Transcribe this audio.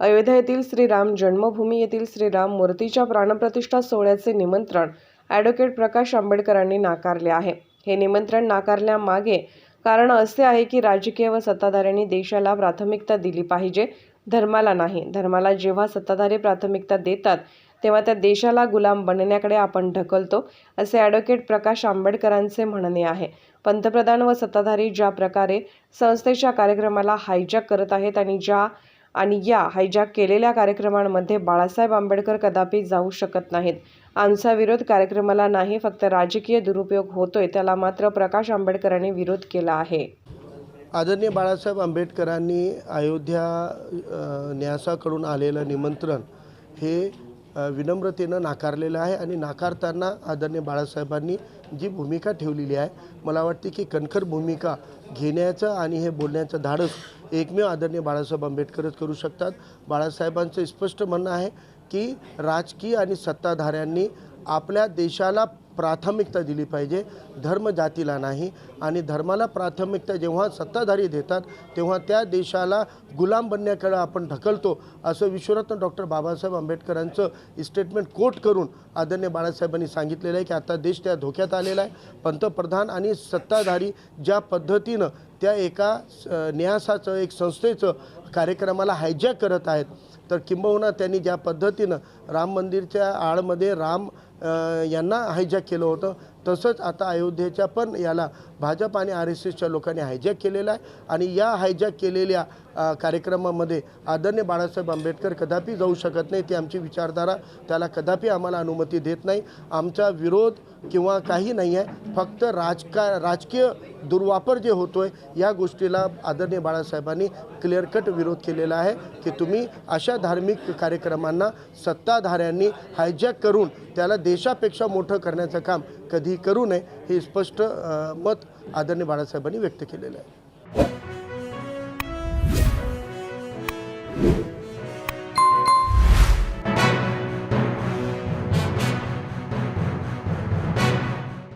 अयोध्या येथील श्रीराम जन्मभूमी येथील श्रीराम मूर्तीच्या प्राणप्रतिष्ठा सोहळ्याचे निमंत्रण ॲडव्होकेट प्रकाश आंबेडकरांनी नाकारले आहे। हे निमंत्रण नाकारण्यामागे कारण असे आहे की राजकीय व सत्ताधाऱ्यांनी देशाला प्राथमिकता दिली पाहिजे, धर्माला नाही। धर्माला जेव्हा सत्ताधारी प्राथमिकता देतात तेव्हा त्या देशाला गुलाम बनण्याकडे आपण ढकलतो, असे ॲडव्होकेट प्रकाश आंबेडकरांचे म्हणणे आहे। पंतप्रधान व सत्ताधारी ज्या प्रकारे संस्थेच्या कार्यक्रमाला हायजॅक करत आहेत आणि या हायजॅक केलेल्या कार्यक्रमांमध्ये बाळासाहेब आंबेडकर कदापि जाऊ शकत नाहीत। आमचा विरोध कार्यक्रमाला नाही, फक्त राजकीय दुरुपयोग होतोय त्याला मात्र प्रकाश आंबेडकरांनी विरोध केला आहे। आदरणीय बाळासाहेब आंबेडकरांनी अयोध्या न्यासाकडून आलेलं निमंत्रण हे विनम्रतेनं नाकारलेलं आहे आणि नाकारताना आदरणीय बाळासाहेबांनी जी भूमिका ठेवलेली आहे, मला वाटते की कणखर भूमिका घेण्याचं आणि हे बोलण्याचं धाडस एकमेव आदरणीय बाळासाहेब आंबेडकरच करू शकतात। बाळासाहेबांचं स्पष्ट म्हणणं आहे की राजकीय आणि सत्ताधाऱ्यांनी आपल्या देशाला प्राथमिकता दिली पाहिजे, धर्म जातीला नाही। आणि धर्माला प्राथमिकता जेव्हा सत्ताधारी देतात तेव्हा त्या देशाला गुलाम बनण्याकडे आपण ढकलतो, असं विश्वरत्न डॉक्टर बाबासाहेब आंबेडकरांचं स्टेटमेंट कोट करून आदरणीय बाळासाहेबांनी सांगितलेलं आहे की आता देश त्या धोक्यात आलेला आहे। पंतप्रधान आणि सत्ताधारी ज्या पद्धतीनं त्या एका न्यासाचं एक संस्थेचं कार्यक्रमाला हायजॅक करत आहेत, तर किंबहुना त्यांनी ज्या पद्धतीनं राम मंदिरच्या आडमध्ये राम यांना हायजॅक केलं होतं, तसंच आता अयोध्येच्या पण याला भाजप आणि RSSच्या लोकांनी हायजॅक केलेला आहे। आणि या हायजॅक केलेल्या कार्यक्रमामध्ये आदरणीय बाळासाहेब आंबेडकर कदापि जाऊ शकत नाही। ती आमची विचारधारा त्याला कदापि आम्हाला अनुमती देत नाही। आमचा विरोध किंवा काही नाही आहे, फक्त राजकीय दुर्वापर जे होतोय या गोष्टीला आदरणीय बाळासाहेबांनी क्लिअर कट विरोध केलेला आहे की तुम्ही अशा धार्मिक कार्यक्रमांना सत्ताधाऱ्यांनी हायजॅक करून त्याला देशापेक्षा मोठं करण्याचं काम कधी करू नये, हे स्पष्ट मत आदरणीय बाळासाहेबांनी व्यक्त केलेलं आहे।